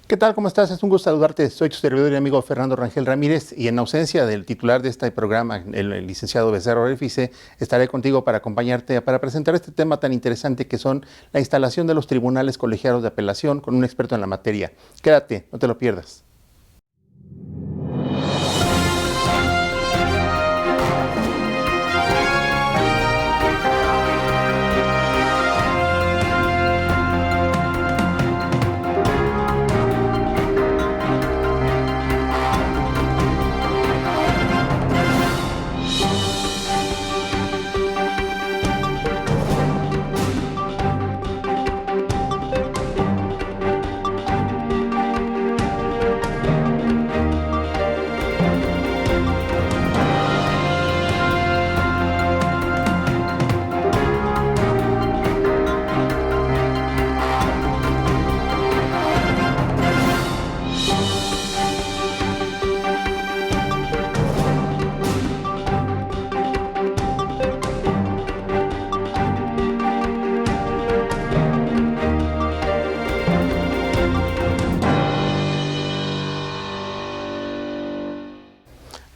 ¿Qué tal? ¿Cómo estás? Es un gusto saludarte. Soy tu servidor y amigo Fernando Rangel Ramírez y en ausencia del titular de este programa, el licenciado Becerra Orefice, estaré contigo para acompañarte para presentar este tema tan interesante que son la instalación de los tribunales colegiados de apelación con un experto en la materia. Quédate, no te lo pierdas.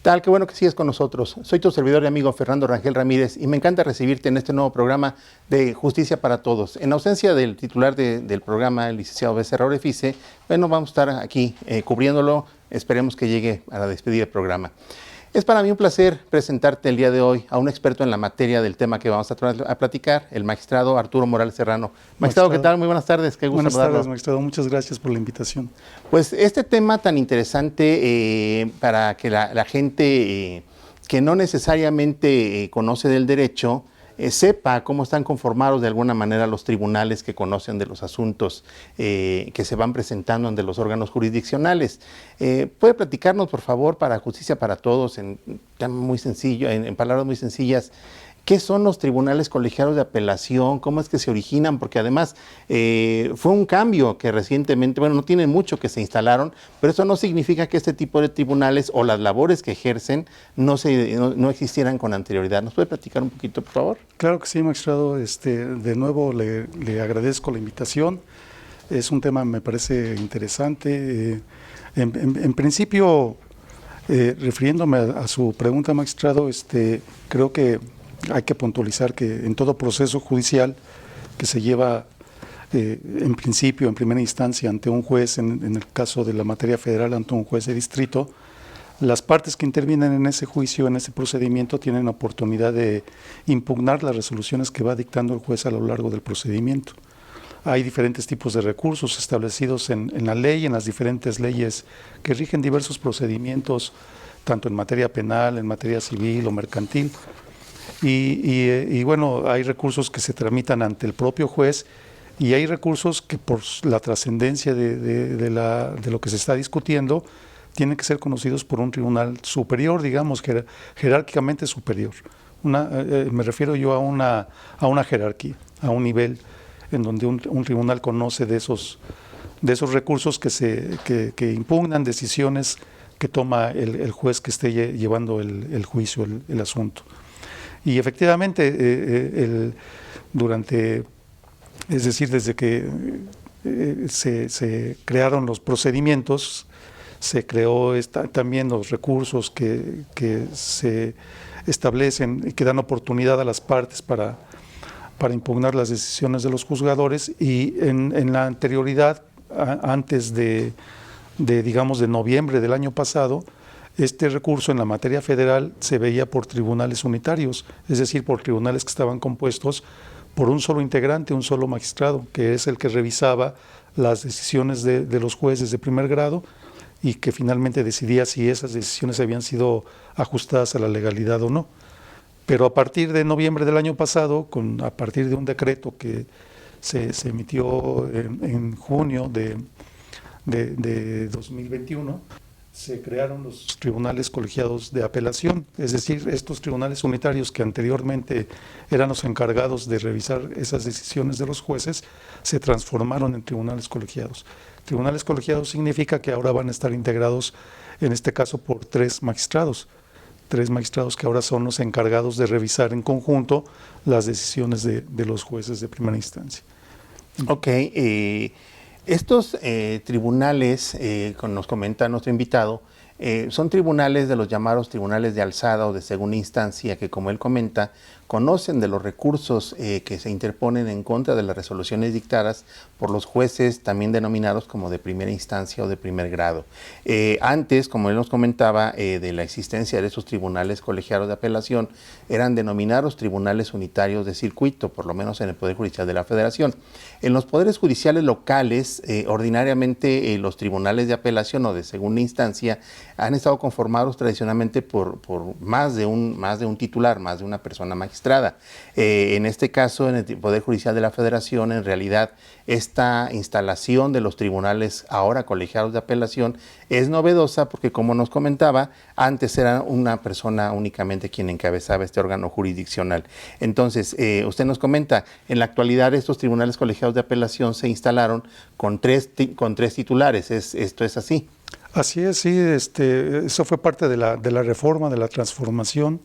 Tal, qué bueno que sigues con nosotros. Soy tu servidor y amigo Fernando Rangel Ramírez y me encanta recibirte en este nuevo programa de Justicia para Todos. En ausencia del titular del programa, el licenciado Becerra Orefice, bueno, vamos a estar aquí cubriéndolo. Esperemos que llegue a la despedida del programa. Es para mí un placer presentarte el día de hoy a un experto en la materia del tema que vamos a platicar, el magistrado Arturo Morales Serrano. Magistrado, ¿qué tal? Muy buenas tardes. Qué gusto saludarlo. Buenas tardes, magistrado. Muchas gracias por la invitación. Pues este tema tan interesante para que la gente que no necesariamente conoce del derecho sepa cómo están conformados de alguna manera los tribunales que conocen de los asuntos que se van presentando ante los órganos jurisdiccionales. ¿Puede platicarnos, por favor, para Justicia para Todos, en muy sencillo, en palabras muy sencillas, qué son los tribunales colegiados de apelación, cómo es que se originan? Porque además fue un cambio que recientemente, bueno, no tiene mucho que se instalaron, pero eso no significa que este tipo de tribunales o las labores que ejercen no existieran con anterioridad. ¿Nos puede platicar un poquito, por favor? Claro que sí, magistrado. De nuevo le agradezco la invitación. Es un tema, me parece interesante. En principio, refiriéndome a su pregunta, magistrado, creo que hay que puntualizar que en todo proceso judicial que se lleva en principio, en primera instancia, ante un juez, en el caso de la materia federal, ante un juez de distrito, las partes que intervienen en ese juicio, en ese procedimiento, tienen la oportunidad de impugnar las resoluciones que va dictando el juez a lo largo del procedimiento. Hay diferentes tipos de recursos establecidos en la ley, en las diferentes leyes que rigen diversos procedimientos, tanto en materia penal, en materia civil o mercantil. Y bueno, hay recursos que se tramitan ante el propio juez y hay recursos que por la trascendencia de lo que se está discutiendo tienen que ser conocidos por un tribunal superior, digamos, jerárquicamente superior. Me refiero yo a una jerarquía, a un nivel en donde un tribunal conoce de esos recursos que impugnan decisiones que toma el juez que esté llevando el juicio, el asunto. Y efectivamente, desde que se crearon los procedimientos, se creó también los recursos que se establecen y que dan oportunidad a las partes para impugnar las decisiones de los juzgadores. Y en la anterioridad, antes digamos, de noviembre del año pasado, este recurso en la materia federal se veía por tribunales unitarios, es decir, por tribunales que estaban compuestos por un solo integrante, un solo magistrado, que es el que revisaba las decisiones de los jueces de primer grado y que finalmente decidía si esas decisiones habían sido ajustadas a la legalidad o no. Pero a partir de noviembre del año pasado, a partir de un decreto que se emitió en junio de 2021, se crearon los tribunales colegiados de apelación, es decir, estos tribunales unitarios que anteriormente eran los encargados de revisar esas decisiones de los jueces, se transformaron en tribunales colegiados. Tribunales colegiados significa que ahora van a estar integrados, en este caso, por tres magistrados que ahora son los encargados de revisar en conjunto las decisiones de los jueces de primera instancia. Ok, Estos tribunales, como nos comenta nuestro invitado, son tribunales de los llamados tribunales de alzada o de segunda instancia que, como él comenta, conocen de los recursos que se interponen en contra de las resoluciones dictadas por los jueces también denominados como de primera instancia o de primer grado. Antes, como él nos comentaba, de la existencia de esos tribunales colegiados de apelación, eran denominados tribunales unitarios de circuito, por lo menos en el Poder Judicial de la Federación. En los poderes judiciales locales, ordinariamente los tribunales de apelación o de segunda instancia han estado conformados tradicionalmente por más de un titular, más de una persona magistrada. En este caso, en el Poder Judicial de la Federación, en realidad, esta instalación de los tribunales ahora colegiados de apelación es novedosa porque, como nos comentaba, antes era una persona únicamente quien encabezaba este órgano jurisdiccional. Entonces, usted nos comenta, en la actualidad estos tribunales colegiados de apelación se instalaron con tres titulares. ¿Esto es así? Así es, sí, eso fue parte de la reforma, de la transformación.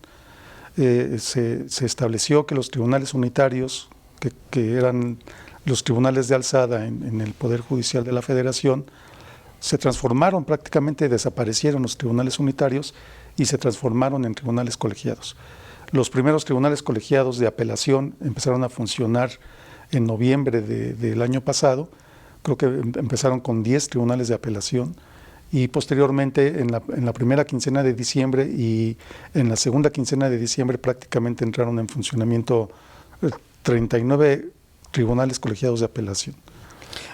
Se estableció que los tribunales unitarios, que eran los tribunales de alzada en el Poder Judicial de la Federación, se transformaron, prácticamente desaparecieron los tribunales unitarios y se transformaron en tribunales colegiados. Los primeros tribunales colegiados de apelación empezaron a funcionar en noviembre del año pasado. Creo que empezaron con 10 tribunales de apelación y posteriormente en la primera quincena de diciembre y en la segunda quincena de diciembre prácticamente entraron en funcionamiento 39 tribunales colegiados de apelación.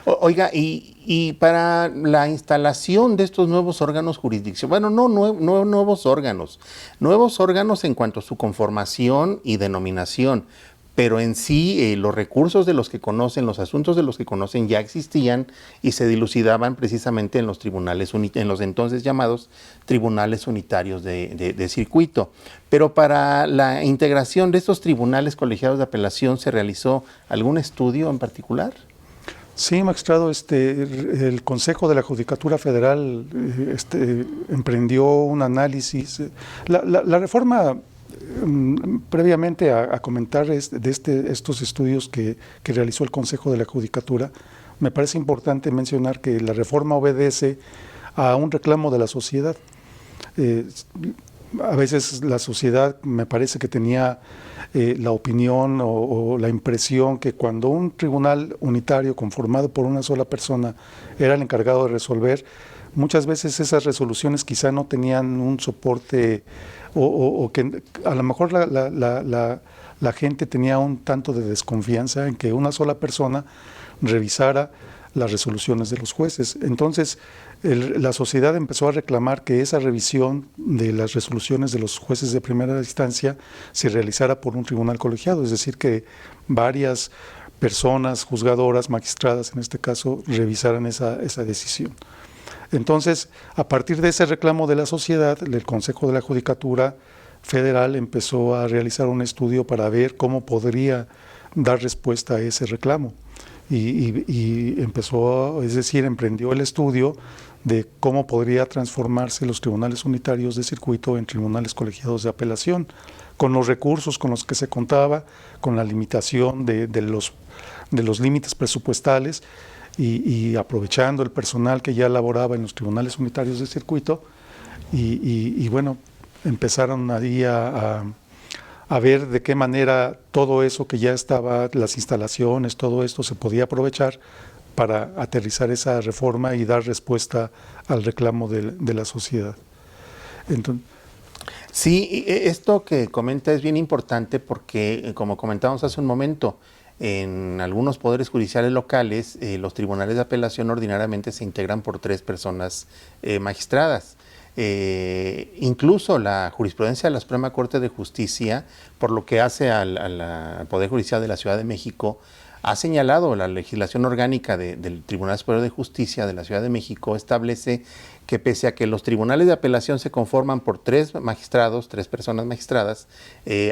Oiga, y para la instalación de estos nuevos órganos jurisdiccionales, bueno, no nuevos órganos en cuanto a su conformación y denominación, pero en sí los recursos de los que conocen, los asuntos de los que conocen ya existían y se dilucidaban precisamente en los tribunales, en los entonces llamados tribunales unitarios de circuito. Pero para la integración de estos tribunales colegiados de apelación, ¿se realizó algún estudio en particular? Sí, magistrado, el Consejo de la Judicatura Federal emprendió un análisis. La reforma, previamente a comentar estos estudios que realizó el Consejo de la Judicatura, me parece importante mencionar que la reforma obedece a un reclamo de la sociedad. A veces la sociedad me parece que tenía la opinión o la impresión que cuando un tribunal unitario conformado por una sola persona era el encargado de resolver, muchas veces esas resoluciones quizá no tenían un soporte o que a lo mejor la gente tenía un tanto de desconfianza en que una sola persona revisara las resoluciones de los jueces. Entonces, la sociedad empezó a reclamar que esa revisión de las resoluciones de los jueces de primera instancia se realizara por un tribunal colegiado, es decir, que varias personas juzgadoras, magistradas en este caso, revisaran esa decisión. Entonces, a partir de ese reclamo de la sociedad, el Consejo de la Judicatura Federal empezó a realizar un estudio para ver cómo podría dar respuesta a ese reclamo. Y empezó, es decir, emprendió el estudio de cómo podría transformarse los tribunales unitarios de circuito en tribunales colegiados de apelación, con los recursos con los que se contaba, con la limitación de los límites presupuestales y aprovechando el personal que ya laboraba en los tribunales unitarios de circuito. Y bueno, empezaron ahí a ver de qué manera todo eso que ya estaba, las instalaciones, todo esto se podía aprovechar para aterrizar esa reforma y dar respuesta al reclamo de la sociedad. Entonces, sí, esto que comenta es bien importante porque, como comentábamos hace un momento, en algunos poderes judiciales locales, los tribunales de apelación ordinariamente se integran por 3 personas magistradas. Incluso la jurisprudencia de la Suprema Corte de Justicia, por lo que hace al Poder Judicial de la Ciudad de México, ha señalado la legislación orgánica del Tribunal Superior de Justicia de la Ciudad de México, establece que pese a que los tribunales de apelación se conforman por 3 magistrados, 3 personas magistradas,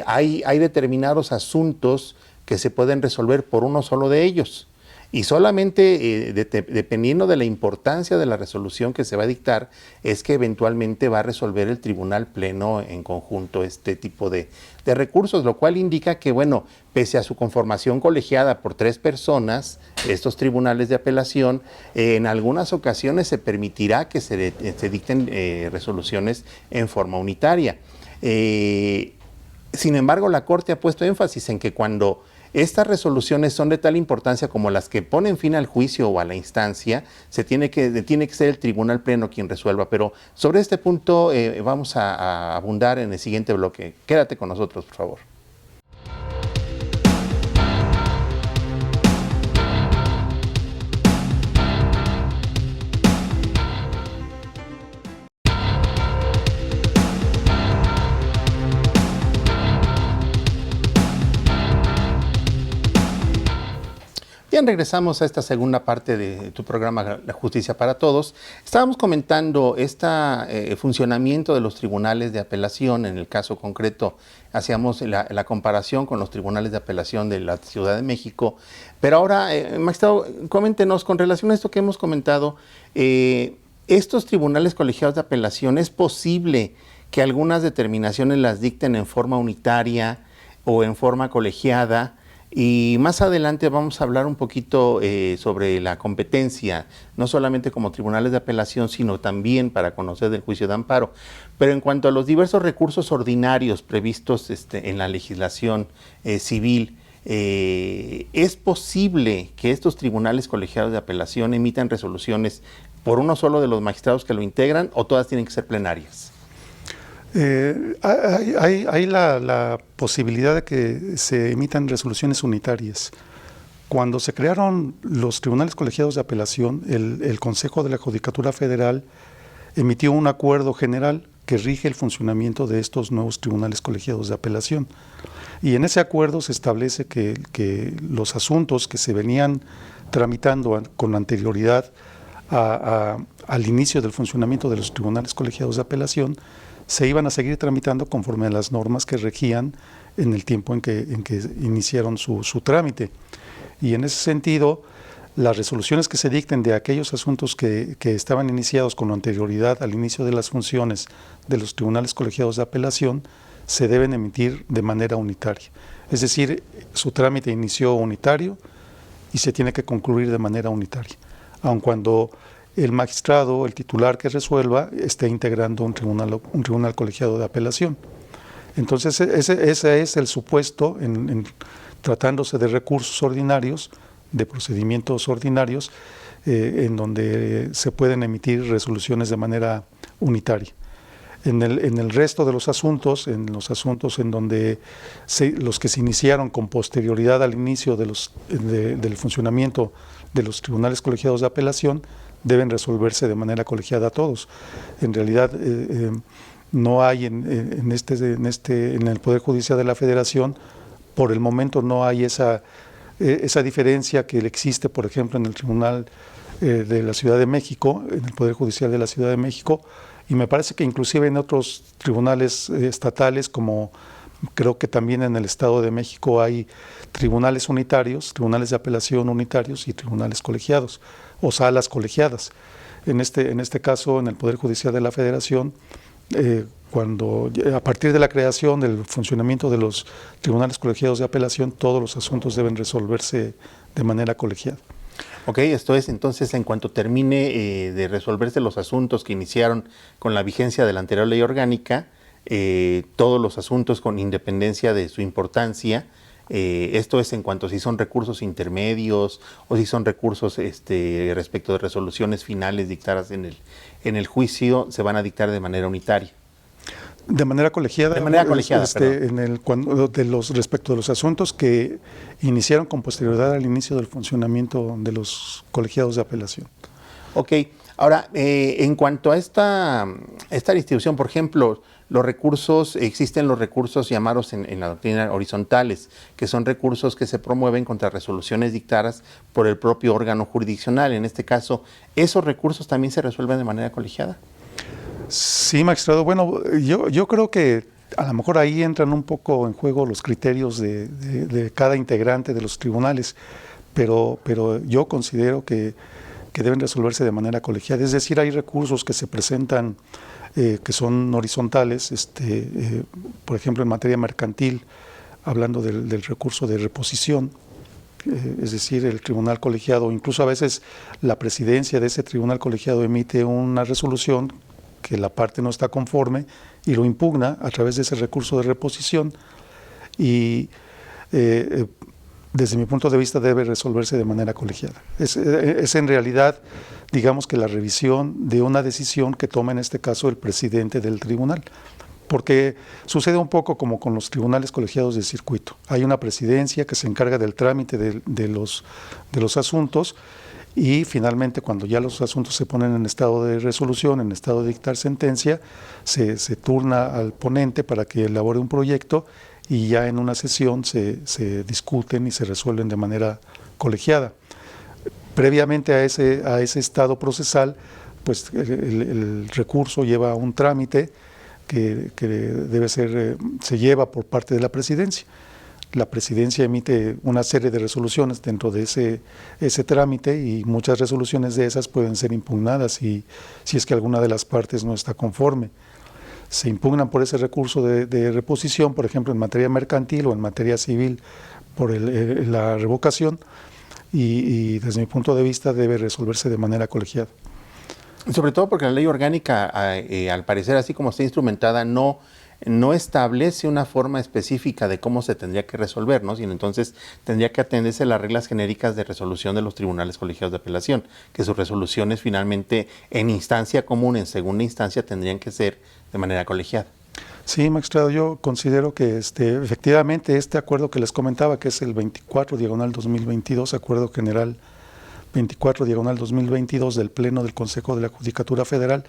hay determinados asuntos que se pueden resolver por uno solo de ellos. Y solamente dependiendo de la importancia de la resolución que se va a dictar, es que eventualmente va a resolver el Tribunal Pleno en conjunto este tipo de recursos, lo cual indica que, bueno, pese a su conformación colegiada por 3 personas, estos tribunales de apelación, en algunas ocasiones se permitirá que se dicten resoluciones en forma unitaria. Sin embargo, la Corte ha puesto énfasis en que cuando estas resoluciones son de tal importancia como las que ponen fin al juicio o a la instancia, tiene que ser el Tribunal Pleno quien resuelva. Pero sobre este punto vamos a abundar en el siguiente bloque. Quédate con nosotros, por favor. Bien, regresamos a esta segunda parte de tu programa La Justicia para Todos. Estábamos comentando este funcionamiento de los tribunales de apelación. En el caso concreto, hacíamos la comparación con los tribunales de apelación de la Ciudad de México. Pero ahora, magistrado, coméntenos con relación a esto que hemos comentado. Estos tribunales colegiados de apelación, ¿es posible que algunas determinaciones las dicten en forma unitaria o en forma colegiada? Y más adelante vamos a hablar un poquito sobre la competencia, no solamente como tribunales de apelación, sino también para conocer del juicio de amparo. Pero en cuanto a los diversos recursos ordinarios previstos en la legislación civil, ¿es posible que estos tribunales colegiados de apelación emitan resoluciones por uno solo de los magistrados que lo integran o todas tienen que ser plenarias? Hay la posibilidad de que se emitan resoluciones unitarias. Cuando se crearon los tribunales colegiados de apelación, el Consejo de la Judicatura Federal emitió un acuerdo general que rige el funcionamiento de estos nuevos tribunales colegiados de apelación. Y en ese acuerdo se establece que los asuntos que se venían tramitando con anterioridad al inicio del funcionamiento de los tribunales colegiados de apelación se iban a seguir tramitando conforme a las normas que regían en el tiempo en que iniciaron su trámite. Y en ese sentido, las resoluciones que se dicten de aquellos asuntos que estaban iniciados con anterioridad al inicio de las funciones de los tribunales colegiados de apelación se deben emitir de manera unitaria. Es decir, su trámite inició unitario y se tiene que concluir de manera unitaria, aun cuando el magistrado, el titular que resuelva, esté integrando un tribunal colegiado de apelación. Entonces, ese es el supuesto en tratándose de recursos ordinarios, de procedimientos ordinarios, en donde se pueden emitir resoluciones de manera unitaria. En el resto de los asuntos, en donde los que se iniciaron con posterioridad al inicio del funcionamiento de los tribunales colegiados de apelación, deben resolverse de manera colegiada todos. En realidad, no hay en el Poder Judicial de la Federación, por el momento no hay esa diferencia que existe, por ejemplo, en el Tribunal de la Ciudad de México, en el Poder Judicial de la Ciudad de México, y me parece que inclusive en otros tribunales estatales, como creo que también en el Estado de México hay tribunales unitarios, tribunales de apelación unitarios y tribunales colegiados o salas colegiadas. En este caso, en el Poder Judicial de la Federación, a partir de la creación del funcionamiento de los tribunales colegiados de apelación, todos los asuntos deben resolverse de manera colegiada. Ok, esto es entonces en cuanto termine de resolverse los asuntos que iniciaron con la vigencia de la anterior ley orgánica, todos los asuntos con independencia de su importancia, esto es en cuanto si son recursos intermedios o si son recursos respecto de resoluciones finales dictadas en el juicio, se van a dictar de manera unitaria. De manera colegiada. De manera colegiada, respecto de los asuntos que iniciaron con posterioridad al inicio del funcionamiento de los colegiados de apelación. Ok, ahora, en cuanto a esta distribución, por ejemplo, existen los recursos llamados en la doctrina horizontales, que son recursos que se promueven contra resoluciones dictadas por el propio órgano jurisdiccional. En este caso, ¿esos recursos también se resuelven de manera colegiada? Sí, magistrado. Bueno, yo creo que a lo mejor ahí entran un poco en juego los criterios de cada integrante de los tribunales, pero yo considero que deben resolverse de manera colegiada. Es decir, hay recursos que se presentan que son horizontales, por ejemplo, en materia mercantil, hablando del recurso de reposición, es decir, el tribunal colegiado, incluso a veces la presidencia de ese tribunal colegiado emite una resolución que la parte no está conforme y lo impugna a través de ese recurso de reposición y desde mi punto de vista debe resolverse de manera colegiada. Es en realidad, digamos que la revisión de una decisión que toma en este caso el presidente del tribunal, porque sucede un poco como con los tribunales colegiados de circuito. Hay una presidencia que se encarga del trámite de los asuntos y finalmente cuando ya los asuntos se ponen en estado de resolución, en estado de dictar sentencia, se turna al ponente para que elabore un proyecto y ya en una sesión se discuten y se resuelven de manera colegiada. Previamente a ese estado procesal, pues el recurso lleva un trámite que debe ser, se lleva por parte de la presidencia. La presidencia emite una serie de resoluciones dentro de ese trámite y muchas resoluciones de esas pueden ser impugnadas si es que alguna de las partes no está conforme. Se impugnan por ese recurso de reposición, por ejemplo, en materia mercantil o en materia civil por la revocación y desde mi punto de vista debe resolverse de manera colegiada. Sobre todo porque la ley orgánica, al parecer, así como está instrumentada, no establece una forma específica de cómo se tendría que resolver, ¿no? Sino entonces tendría que atenderse a las reglas genéricas de resolución de los tribunales colegiados de apelación, que sus resoluciones finalmente en instancia común, en segunda instancia, tendrían que ser de manera colegiada. Sí, magistrado, yo considero que efectivamente este acuerdo que les comentaba, que es el 24/2022, Acuerdo General 24/2022 del Pleno del Consejo de la Judicatura Federal,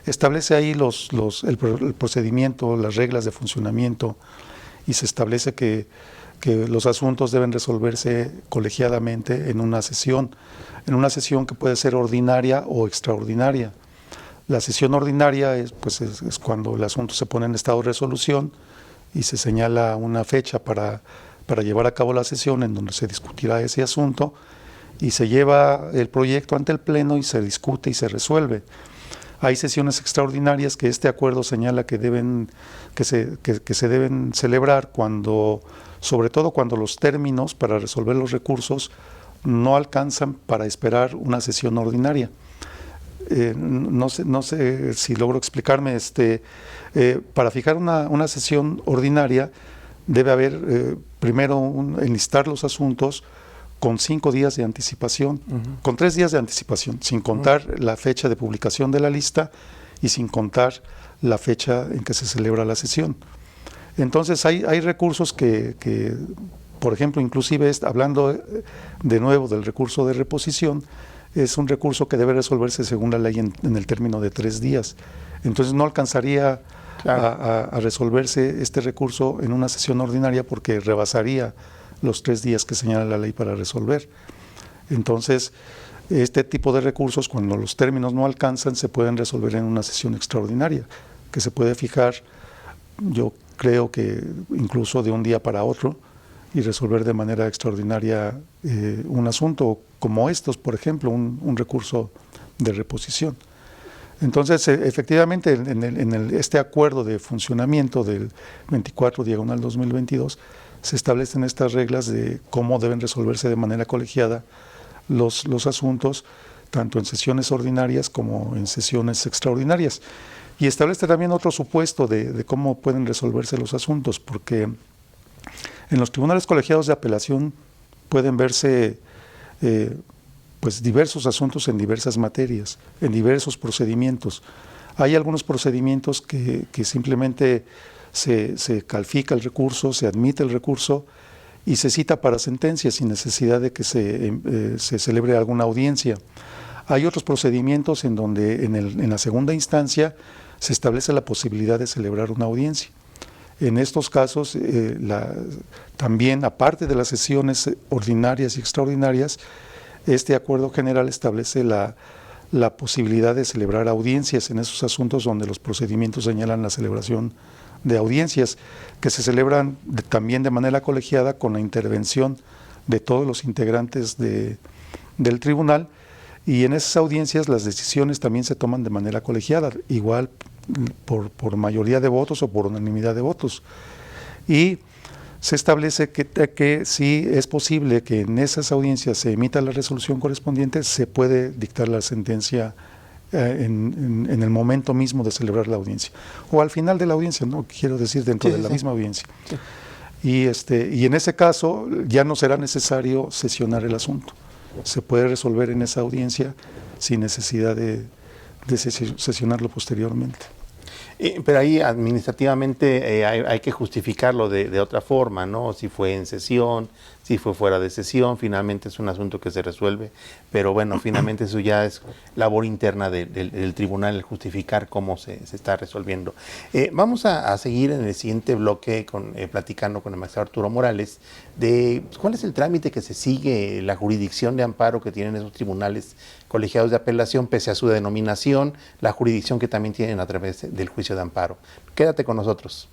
establece ahí el procedimiento, las reglas de funcionamiento y se establece que los asuntos deben resolverse colegiadamente en una sesión que puede ser ordinaria o extraordinaria. La sesión ordinaria es cuando el asunto se pone en estado de resolución y se señala una fecha para llevar a cabo la sesión en donde se discutirá ese asunto y se lleva el proyecto ante el Pleno y se discute y se resuelve. Hay sesiones extraordinarias que este acuerdo señala que se deben celebrar sobre todo cuando los términos para resolver los recursos no alcanzan para esperar una sesión ordinaria. No sé si logro explicarme. Para fijar una sesión ordinaria debe haber primero enlistar los asuntos con 5 días de anticipación, con 3 días de anticipación, sin contar la fecha de publicación de la lista y sin contar la fecha en que se celebra la sesión. Entonces hay recursos que, por ejemplo, inclusive hablando de nuevo del recurso de reposición, es un recurso que debe resolverse según la ley en el término de 3 días. Entonces no alcanzaría a resolverse este recurso en una sesión ordinaria porque rebasaría los 3 días que señala la ley para resolver. Entonces, este tipo de recursos, cuando los términos no alcanzan, se pueden resolver en una sesión extraordinaria, que se puede fijar, yo creo que incluso de un día para otro, y resolver de manera extraordinaria un asunto como estos, por ejemplo, un recurso de reposición. Entonces, efectivamente, este acuerdo de funcionamiento del 24/2022 se establecen estas reglas de cómo deben resolverse de manera colegiada los asuntos, tanto en sesiones ordinarias como en sesiones extraordinarias. Y establece también otro supuesto de cómo pueden resolverse los asuntos, porque en los tribunales colegiados de apelación pueden verse diversos asuntos en diversas materias, en diversos procedimientos. Hay algunos procedimientos que simplemente se califica el recurso, se admite el recurso y se cita para sentencia sin necesidad de que se celebre alguna audiencia. Hay otros procedimientos en donde en la segunda instancia se establece la posibilidad de celebrar una audiencia. En estos casos, también, aparte de las sesiones ordinarias y extraordinarias, este acuerdo general establece la posibilidad de celebrar audiencias en esos asuntos donde los procedimientos señalan la celebración de audiencias, que se celebran también de manera colegiada con la intervención de todos los integrantes del tribunal, y en esas audiencias las decisiones también se toman de manera colegiada, igual por mayoría de votos o por unanimidad de votos. Y se establece que si es posible que en esas audiencias se emita la resolución correspondiente, se puede dictar la sentencia en el momento mismo de celebrar la audiencia, o al final de la audiencia, no quiero decir dentro de la misma audiencia. Sí. Y en ese caso ya no será necesario sesionar el asunto, se puede resolver en esa audiencia sin necesidad de sesionarlo posteriormente. Pero ahí administrativamente hay que justificarlo de otra forma, ¿no? Si fue en sesión, si fue fuera de sesión, finalmente es un asunto que se resuelve, pero bueno, finalmente eso ya es labor interna del tribunal, el justificar cómo se está resolviendo. Vamos a seguir en el siguiente bloque platicando con el magistrado Arturo Morales de cuál es el trámite que se sigue, la jurisdicción de amparo que tienen esos tribunales colegiados de apelación, pese a su denominación, la jurisdicción que también tienen a través del juicio de amparo. Quédate con nosotros.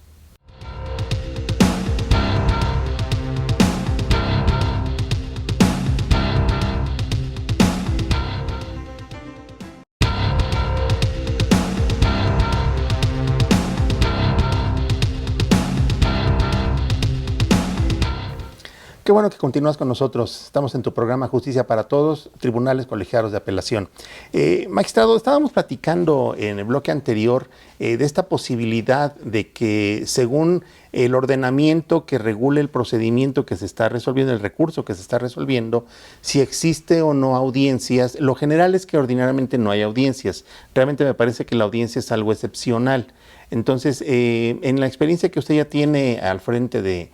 Qué bueno que continúas con nosotros. Estamos en tu programa Justicia para Todos, Tribunales Colegiados de Apelación. Magistrado, estábamos platicando en el bloque anterior de esta posibilidad de que según el ordenamiento que regule el procedimiento que se está resolviendo, el recurso que se está resolviendo, si existe o no audiencias. Lo general es que ordinariamente no hay audiencias. Realmente me parece que la audiencia es algo excepcional. Entonces, en la experiencia que usted ya tiene al frente de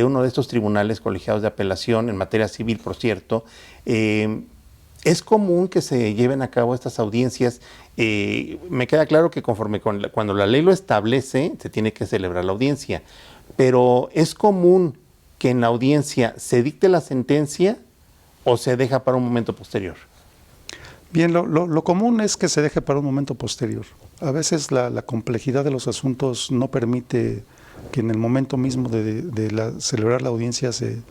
uno de estos tribunales colegiados de apelación, en materia civil, por cierto, ¿es común que se lleven a cabo estas audiencias? Me queda claro que cuando la ley lo establece, se tiene que celebrar la audiencia, pero ¿es común que en la audiencia se dicte la sentencia o se deja para un momento posterior? Bien, lo común es que se deje para un momento posterior. A veces la complejidad de los asuntos no permite que en el momento mismo de celebrar la audiencia se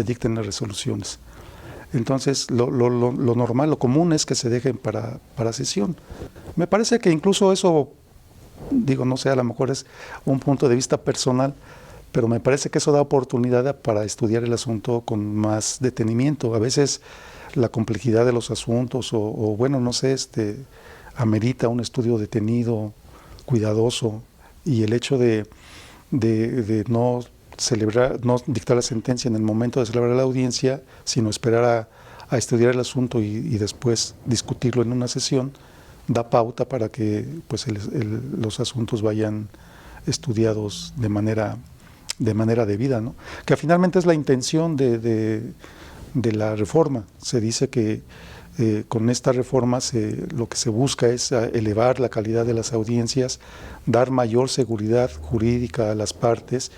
dicten las resoluciones. Entonces, lo normal, lo común es que se dejen para sesión. Me parece que incluso eso, digo, no sé, a lo mejor es un punto de vista personal, pero me parece que eso da oportunidad para estudiar el asunto con más detenimiento. A veces la complejidad de los asuntos o bueno, no sé, amerita un estudio detenido, cuidadoso, y el hecho de no dictar la sentencia en el momento de celebrar la audiencia, sino esperar a estudiar el asunto y después discutirlo en una sesión, da pauta para que pues los asuntos vayan estudiados de manera debida, ¿no? Que finalmente es la intención de la reforma. Se dice que con esta reforma lo que se busca es elevar la calidad de las audiencias, dar mayor seguridad jurídica a las partes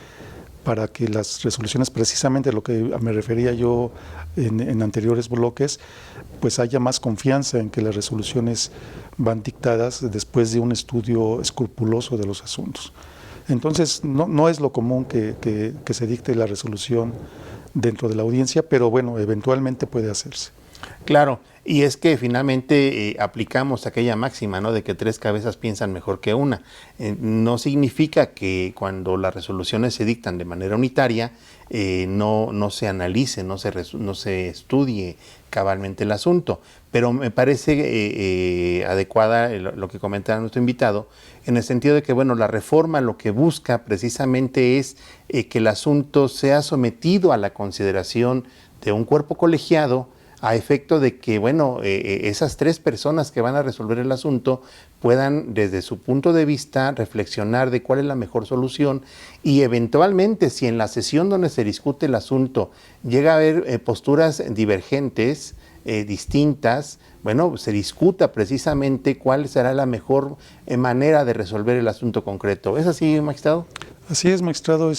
para que las resoluciones, precisamente lo que me refería yo en anteriores bloques, pues haya más confianza en que las resoluciones van dictadas después de un estudio escrupuloso de los asuntos. Entonces, no es lo común que se dicte la resolución dentro de la audiencia, pero bueno, eventualmente puede hacerse. Claro, y es que finalmente aplicamos aquella máxima, ¿no?, de que tres cabezas piensan mejor que una. No significa que cuando las resoluciones se dictan de manera unitaria no se analice, no se estudie cabalmente el asunto, pero me parece adecuada lo que comentaba nuestro invitado, en el sentido de que, bueno, la reforma lo que busca precisamente es que el asunto sea sometido a la consideración de un cuerpo colegiado, a efecto de que, bueno, esas tres personas que van a resolver el asunto puedan, desde su punto de vista, reflexionar de cuál es la mejor solución, y eventualmente, si en la sesión donde se discute el asunto llega a haber posturas divergentes, distintas, bueno, se discuta precisamente cuál será la mejor manera de resolver el asunto concreto. ¿Es así, magistrado? Así es, magistrado.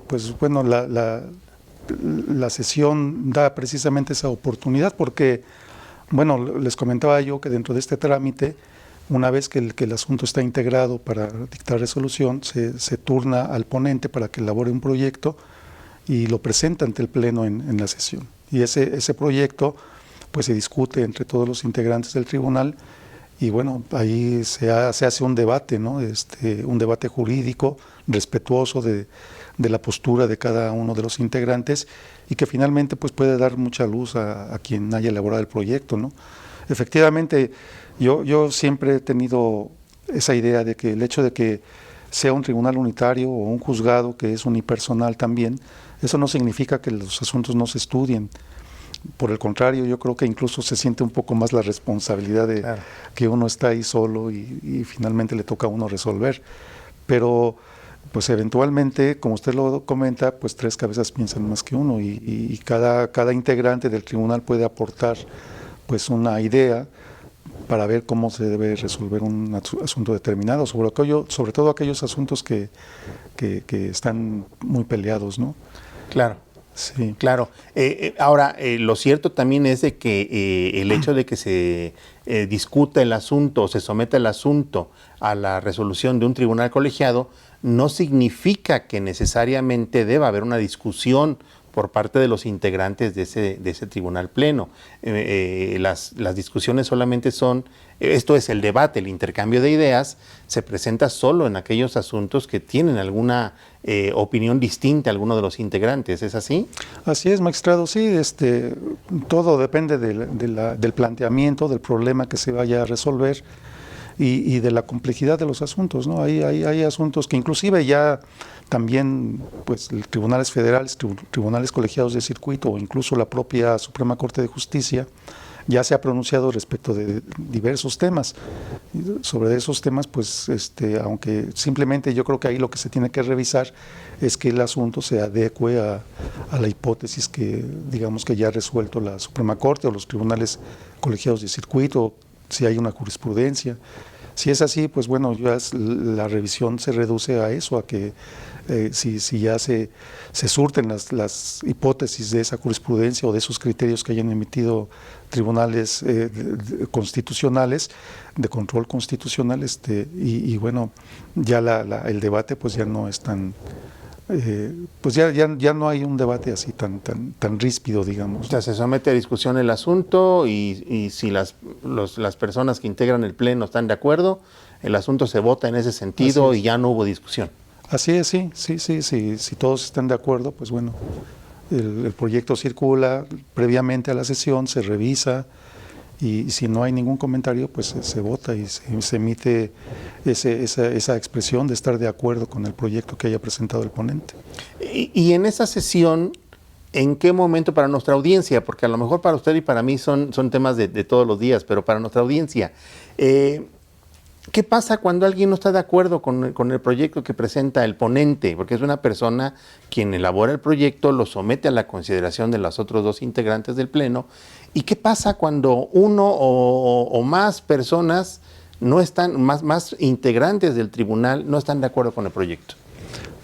Pues bueno, la sesión da precisamente esa oportunidad porque, bueno, les comentaba yo que dentro de este trámite, una vez que el asunto está integrado para dictar resolución, se turna al ponente para que elabore un proyecto, y lo presenta ante el Pleno en la sesión. Y ese proyecto pues se discute entre todos los integrantes del tribunal y bueno, ahí se hace un debate, ¿no? Un debate jurídico respetuoso de la postura de cada uno de los integrantes y que finalmente pues puede dar mucha luz a quien haya elaborado el proyecto, ¿no? Efectivamente, yo siempre he tenido esa idea de que el hecho de que sea un tribunal unitario o un juzgado que es unipersonal también, eso no significa que los asuntos no se estudien. Por el contrario, yo creo que incluso se siente un poco más la responsabilidad de que uno está ahí solo y finalmente le toca a uno resolver. Pero pues eventualmente, como usted lo comenta, pues tres cabezas piensan más que uno y cada integrante del tribunal puede aportar pues una idea para ver cómo se debe resolver un asunto determinado, sobre todo aquellos asuntos que están muy peleados, ¿no? Claro. Sí. Claro. Ahora, lo cierto también es de que el hecho de que se discuta el asunto o se someta el asunto a la resolución de un tribunal colegiado no significa que necesariamente deba haber una discusión por parte de los integrantes de ese tribunal pleno. Las discusiones solamente son, esto es el debate, el intercambio de ideas, se presenta solo en aquellos asuntos que tienen alguna opinión distinta a alguno de los integrantes, ¿es así? Así es, magistrado, sí, todo depende del planteamiento, del problema que se vaya a resolver y de la complejidad de los asuntos, ¿no? Hay asuntos que inclusive ya también pues tribunales federales, tribunales colegiados de circuito o incluso la propia Suprema Corte de Justicia ya se ha pronunciado respecto de diversos temas. Sobre esos temas, pues, aunque simplemente yo creo que ahí lo que se tiene que revisar es que el asunto se adecue a la hipótesis que, digamos, que ya ha resuelto la Suprema Corte o los tribunales colegiados de circuito, si hay una jurisprudencia. Si es así, pues bueno, ya la revisión se reduce a eso, a que si ya se surten las hipótesis de esa jurisprudencia o de esos criterios que hayan emitido tribunales constitucionales, de control constitucional, y bueno, ya el debate pues ya no es tan... pues ya no hay un debate así tan ríspido, digamos. O sea, se somete a discusión el asunto y si las personas que integran el pleno están de acuerdo, el asunto se vota en ese sentido y ya no hubo discusión. Así es, sí, si todos están de acuerdo, pues bueno, el proyecto circula previamente a la sesión, se revisa y si no hay ningún comentario, pues se vota y se emite esa expresión de estar de acuerdo con el proyecto que haya presentado el ponente. Y en esa sesión, ¿en qué momento para nuestra audiencia? Porque a lo mejor para usted y para mí son temas de todos los días, pero para nuestra audiencia, ¿qué pasa cuando alguien no está de acuerdo con el proyecto que presenta el ponente? Porque es una persona quien elabora el proyecto, lo somete a la consideración de los otros dos integrantes del Pleno. ¿Y qué pasa cuando uno o más personas no están, más integrantes del tribunal no están de acuerdo con el proyecto?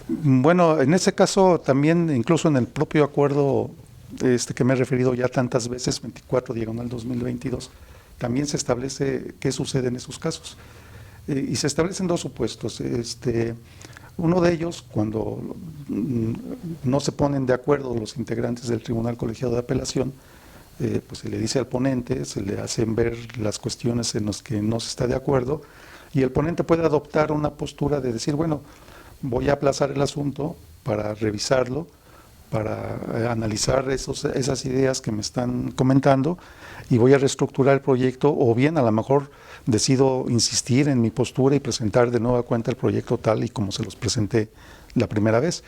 Bueno, en ese caso también, incluso en el propio acuerdo que me he referido ya tantas veces, 24/2022, también se establece qué sucede en esos casos. Y se establecen dos supuestos. Uno de ellos, cuando no se ponen de acuerdo los integrantes del Tribunal Colegiado de Apelación, pues se le dice al ponente, se le hacen ver las cuestiones en las que no se está de acuerdo, y el ponente puede adoptar una postura de decir, bueno, voy a aplazar el asunto para revisarlo, para analizar esas ideas que me están comentando y voy a reestructurar el proyecto, o bien a lo mejor decido insistir en mi postura y presentar de nueva cuenta el proyecto tal y como se los presenté la primera vez.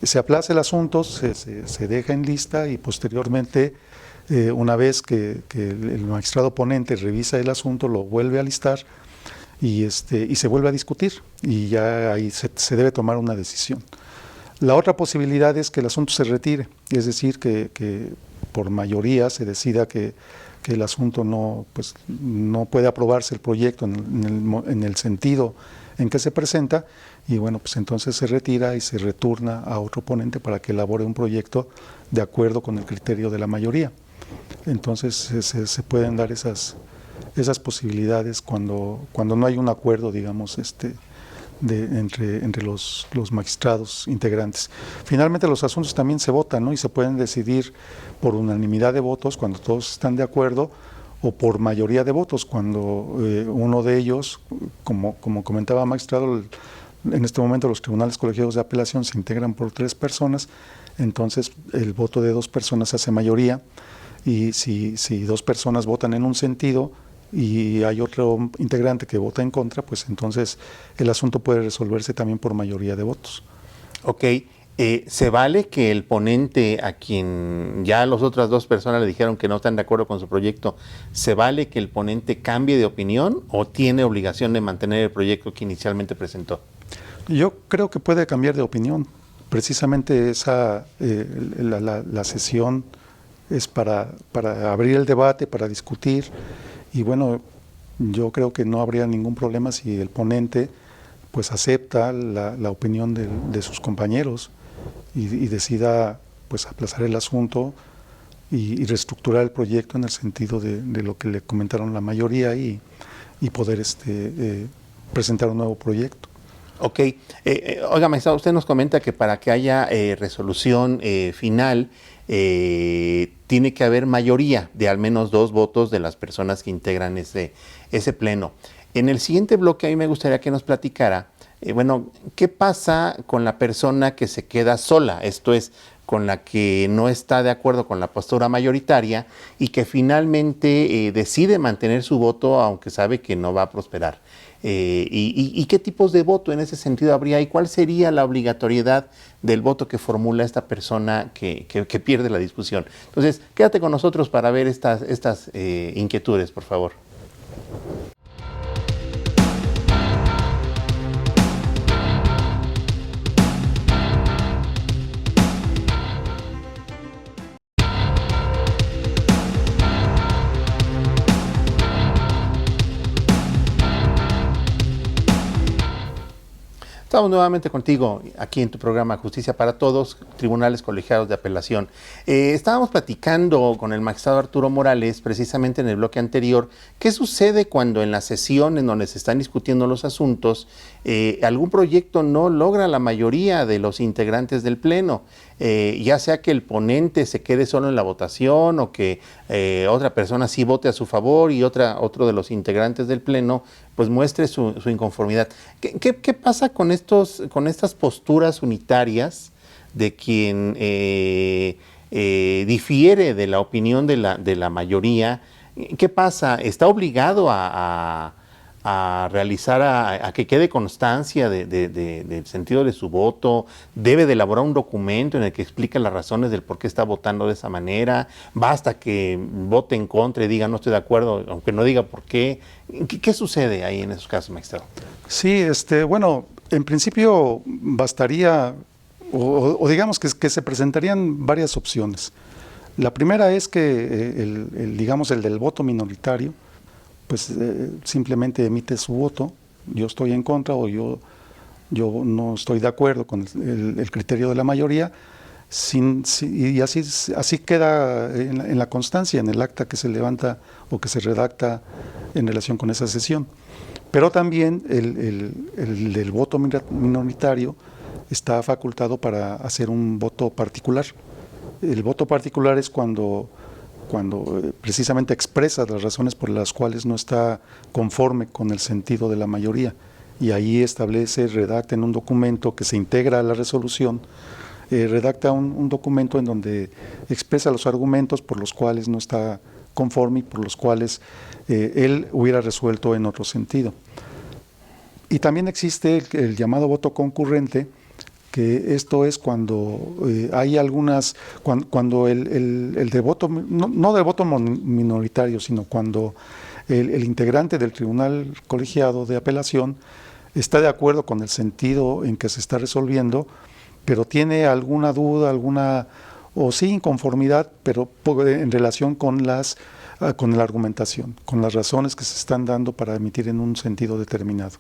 Se aplaza el asunto, se deja en lista y posteriormente, una vez que el magistrado ponente revisa el asunto, lo vuelve a listar y se vuelve a discutir y ya ahí se debe tomar una decisión. La otra posibilidad es que el asunto se retire, es decir, que por mayoría se decida que el asunto no puede aprobarse el proyecto en el sentido en que se presenta, y bueno, pues entonces se retira y se retorna a otro ponente para que elabore un proyecto de acuerdo con el criterio de la mayoría. Entonces se pueden dar esas posibilidades cuando no hay un acuerdo, digamos, entre los magistrados integrantes. Finalmente los asuntos también se votan, ¿no? Y se pueden decidir por unanimidad de votos cuando todos están de acuerdo, o por mayoría de votos cuando uno de ellos, como comentaba magistrado, en este momento los tribunales colegiados de apelación se integran por 3 personas, entonces el voto de 2 personas hace mayoría, y si 2 personas votan en un sentido y hay otro integrante que vota en contra, pues entonces el asunto puede resolverse también por mayoría de votos. Ok, ¿se vale que el ponente, a quien ya las otras 2 personas le dijeron que no están de acuerdo con su proyecto, se vale que el ponente cambie de opinión o tiene obligación de mantener el proyecto que inicialmente presentó? Yo creo que puede cambiar de opinión. Precisamente la sesión es para abrir el debate, para discutir, y bueno, yo creo que no habría ningún problema si el ponente pues acepta la opinión de sus compañeros y decida pues aplazar el asunto y reestructurar el proyecto en el sentido de lo que le comentaron la mayoría y poder presentar un nuevo proyecto. Ok, oiga, magistrado, usted nos comenta que para que haya resolución final tiene que haber mayoría de al menos 2 votos de las personas que integran ese pleno. En el siguiente bloque a mí me gustaría que nos platicara, bueno, ¿qué pasa con la persona que se queda sola? Esto es, con la que no está de acuerdo con la postura mayoritaria y que finalmente decide mantener su voto aunque sabe que no va a prosperar. ¿Y qué tipos de voto en ese sentido habría y cuál sería la obligatoriedad del voto que formula esta persona que pierde la discusión? Entonces, quédate con nosotros para ver estas inquietudes, por favor. Estamos nuevamente contigo aquí en tu programa Justicia para Todos, Tribunales Colegiados de Apelación. Estábamos platicando con el magistrado Arturo Morales, precisamente en el bloque anterior, qué sucede cuando en la sesión en donde se están discutiendo los asuntos, algún proyecto no logra la mayoría de los integrantes del Pleno, ya sea que el ponente se quede solo en la votación o que otra persona sí vote a su favor y otro de los integrantes del Pleno pues muestre su inconformidad. ¿Qué pasa con estas posturas unitarias de quien difiere de la opinión de la mayoría? ¿Qué pasa? ¿Está obligado a realizar, a que quede constancia del sentido de su voto? ¿Debe de elaborar un documento en el que explica las razones del por qué está votando de esa manera? ¿Basta que vote en contra y diga no estoy de acuerdo, aunque no diga por qué? ¿Qué sucede ahí en esos casos, magistrado? Sí, bueno, en principio bastaría, o digamos que se presentarían varias opciones. La primera es que digamos el del voto minoritario, pues simplemente emite su voto, yo estoy en contra o yo no estoy de acuerdo con el criterio de la mayoría, y así queda en la constancia, en el acta que se levanta o que se redacta en relación con esa sesión. Pero también el del voto minoritario está facultado para hacer un voto particular. El voto particular es cuando precisamente expresa las razones por las cuales no está conforme con el sentido de la mayoría, y ahí redacta en un documento que se integra a la resolución, redacta un documento en donde expresa los argumentos por los cuales no está conforme y por los cuales él hubiera resuelto en otro sentido. Y también existe el llamado voto concurrente, que esto es cuando hay cuando el de voto, no de voto minoritario, sino cuando el integrante del tribunal colegiado de apelación está de acuerdo con el sentido en que se está resolviendo, pero tiene alguna duda, o sí inconformidad, pero en relación con la argumentación, con las razones que se están dando para emitir en un sentido determinado.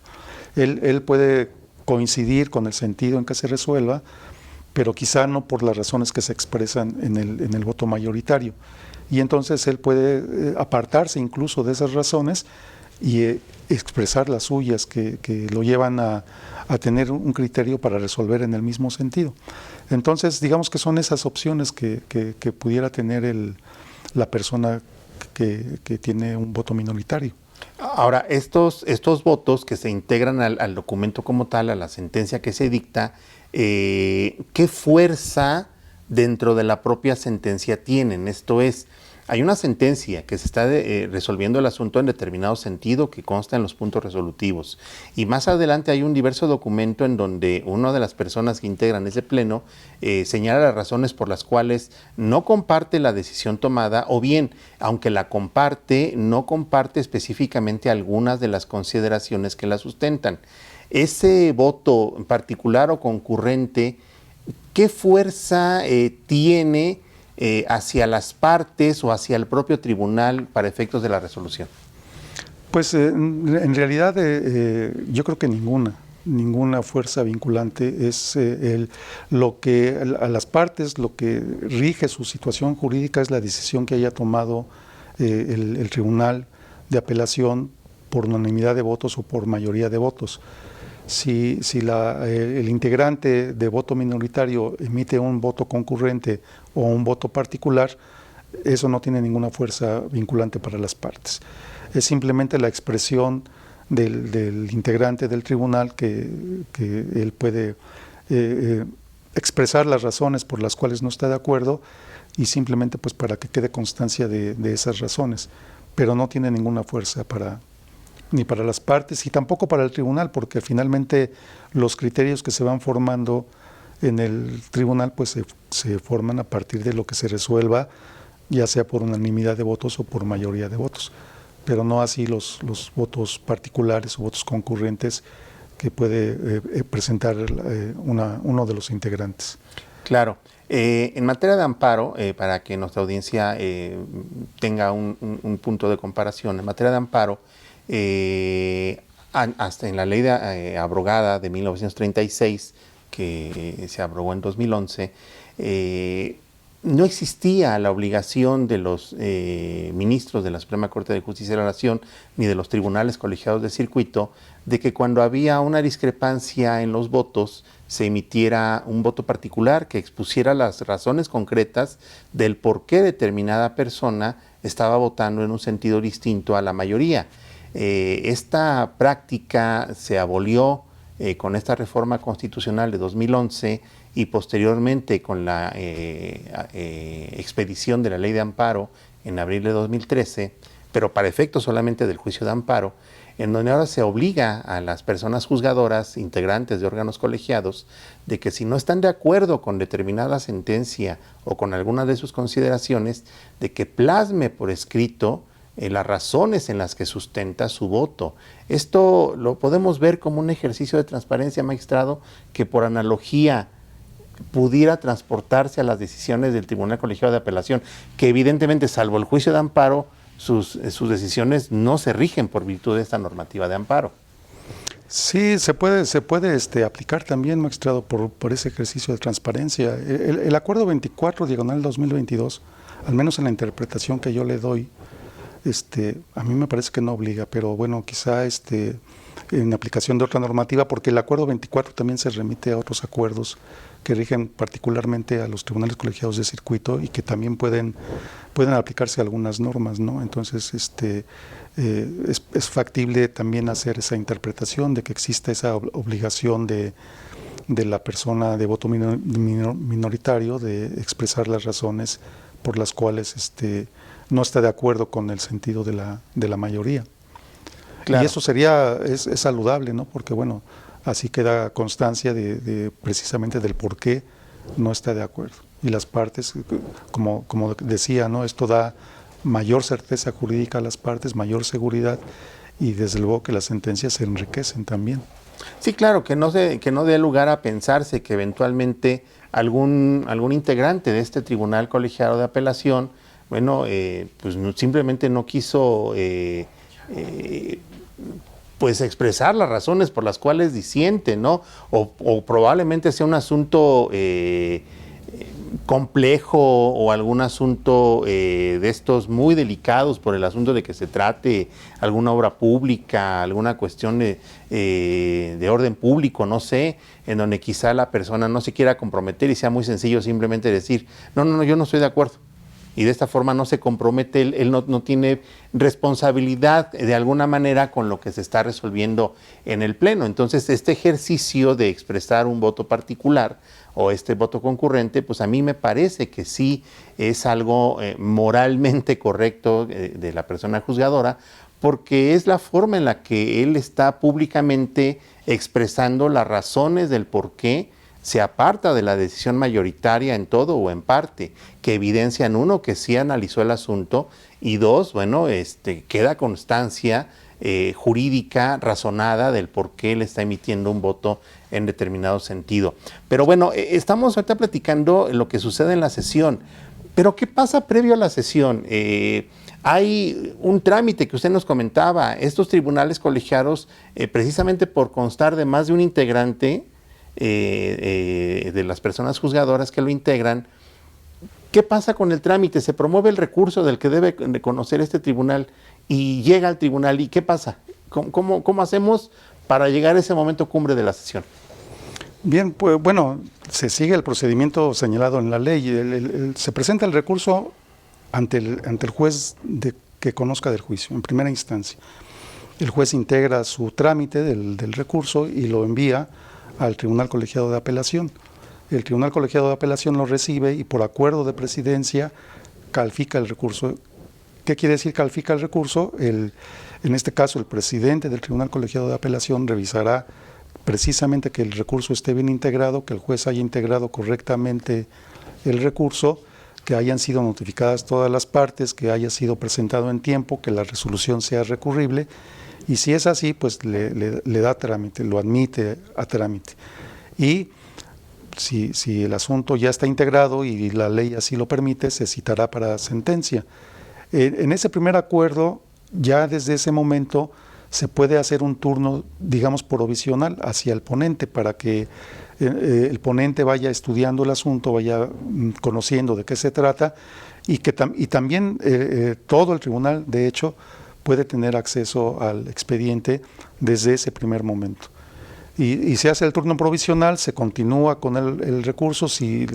Él puede coincidir con el sentido en que se resuelva, pero quizá no por las razones que se expresan en el voto mayoritario. Y entonces él puede apartarse incluso de esas razones y expresar las suyas, que lo llevan a tener un criterio para resolver en el mismo sentido. Entonces, digamos que son esas opciones que pudiera tener la persona que tiene un voto minoritario. Ahora, estos votos que se integran al documento como tal, a la sentencia que se dicta, ¿qué fuerza dentro de la propia sentencia tienen? Esto es, hay una sentencia que se está resolviendo el asunto en determinado sentido que consta en los puntos resolutivos. Y más adelante hay un diverso documento en donde una de las personas que integran ese pleno señala las razones por las cuales no comparte la decisión tomada, o bien, aunque la comparte, no comparte específicamente algunas de las consideraciones que la sustentan. Ese voto en particular o concurrente, ¿qué fuerza tiene hacia las partes o hacia el propio tribunal para efectos de la resolución? Pues en realidad yo creo que ninguna fuerza vinculante. Es lo que a las partes, lo que rige su situación jurídica es la decisión que haya tomado el tribunal de apelación por unanimidad de votos o por mayoría de votos. Si el integrante de voto minoritario emite un voto concurrente o un voto particular, eso no tiene ninguna fuerza vinculante para las partes. Es simplemente la expresión del integrante del tribunal que él puede expresar las razones por las cuales no está de acuerdo, y simplemente pues para que quede constancia de esas razones, pero no tiene ninguna fuerza ni para las partes y tampoco para el tribunal, porque finalmente los criterios que se van formando en el tribunal pues se forman a partir de lo que se resuelva, ya sea por unanimidad de votos o por mayoría de votos, pero no así los votos particulares o votos concurrentes que puede presentar uno de los integrantes. Claro. En materia de amparo, para que nuestra audiencia tenga un punto de comparación, en materia de amparo, hasta en la ley abrogada de 1936, que se abrogó en 2011, no existía la obligación de los ministros de la Suprema Corte de Justicia de la Nación ni de los tribunales colegiados de circuito de que cuando había una discrepancia en los votos se emitiera un voto particular que expusiera las razones concretas del por qué determinada persona estaba votando en un sentido distinto a la mayoría. Esta práctica se abolió con esta reforma constitucional de 2011 y posteriormente con la expedición de la ley de amparo en abril de 2013, pero para efectos solamente del juicio de amparo, en donde ahora se obliga a las personas juzgadoras, integrantes de órganos colegiados, de que si no están de acuerdo con determinada sentencia o con alguna de sus consideraciones, de que plasme por escrito las razones en las que sustenta su voto. Esto lo podemos ver como un ejercicio de transparencia, magistrado, que por analogía pudiera transportarse a las decisiones del Tribunal Colegiado de Apelación, que evidentemente, salvo el juicio de amparo, sus decisiones no se rigen por virtud de esta normativa de amparo. Sí, se puede aplicar también, magistrado, por ese ejercicio de transparencia. El acuerdo 24/2022, al menos en la interpretación que yo le doy, a mí me parece que no obliga, pero bueno, quizá en aplicación de otra normativa, porque el acuerdo 24 también se remite a otros acuerdos que rigen particularmente a los tribunales colegiados de circuito y que también pueden aplicarse algunas normas, ¿no? Entonces, es factible también hacer esa interpretación de que existe esa obligación de la persona de voto minoritario de expresar las razones por las cuales no está de acuerdo con el sentido de la mayoría. Claro. Y eso es saludable, ¿no? Porque bueno, así queda constancia precisamente del por qué no está de acuerdo. Y las partes, como decía, ¿no? Esto da mayor certeza jurídica a las partes, mayor seguridad, y desde luego que las sentencias se enriquecen también. Sí, claro, que no dé lugar a pensarse que eventualmente algún integrante de este tribunal colegiado de apelación, bueno, pues simplemente no quiso pues expresar las razones por las cuales disiente, ¿no? O probablemente sea un asunto complejo o algún asunto de estos muy delicados por el asunto de que se trate alguna obra pública, alguna cuestión de orden público, no sé, en donde quizá la persona no se quiera comprometer y sea muy sencillo simplemente decir, no, yo no estoy de acuerdo. Y de esta forma no se compromete, él no tiene responsabilidad de alguna manera con lo que se está resolviendo en el Pleno. Entonces, este ejercicio de expresar un voto particular o este voto concurrente, pues a mí me parece que sí es algo moralmente correcto de la persona juzgadora, porque es la forma en la que él está públicamente expresando las razones del por qué se aparta de la decisión mayoritaria en todo o en parte, que evidencian, uno, que sí analizó el asunto, y dos, bueno, queda constancia jurídica razonada del por qué él está emitiendo un voto en determinado sentido. Pero bueno, estamos ahorita platicando lo que sucede en la sesión, pero ¿qué pasa previo a la sesión? Hay un trámite que usted nos comentaba, estos tribunales colegiados, precisamente por constar de más de un integrante, de las personas juzgadoras que lo integran, ¿qué pasa con el trámite? Se promueve el recurso del que debe de conocer este tribunal y llega al tribunal, ¿y qué pasa? ¿Cómo hacemos para llegar a ese momento cumbre de la sesión? Bien, pues bueno, se sigue el procedimiento señalado en la ley. Se presenta el recurso ante el juez que conozca del juicio, en primera instancia. El juez integra su trámite del recurso y lo envía al Tribunal Colegiado de Apelación. El Tribunal Colegiado de Apelación lo recibe y por acuerdo de presidencia califica el recurso. ¿Qué quiere decir califica el recurso? En este caso, el presidente del Tribunal Colegiado de Apelación revisará precisamente que el recurso esté bien integrado, que el juez haya integrado correctamente el recurso, que hayan sido notificadas todas las partes, que haya sido presentado en tiempo, que la resolución sea recurrible. Y si es así, pues le da trámite, lo admite a trámite. Y si el asunto ya está integrado y la ley así lo permite, se citará para sentencia. En ese primer acuerdo, ya desde ese momento, se puede hacer un turno, digamos, provisional hacia el ponente para que el ponente vaya estudiando el asunto, vaya conociendo de qué se trata y también todo el tribunal, de hecho, puede tener acceso al expediente desde ese primer momento. Y se hace el turno provisional, se continúa con el recurso, si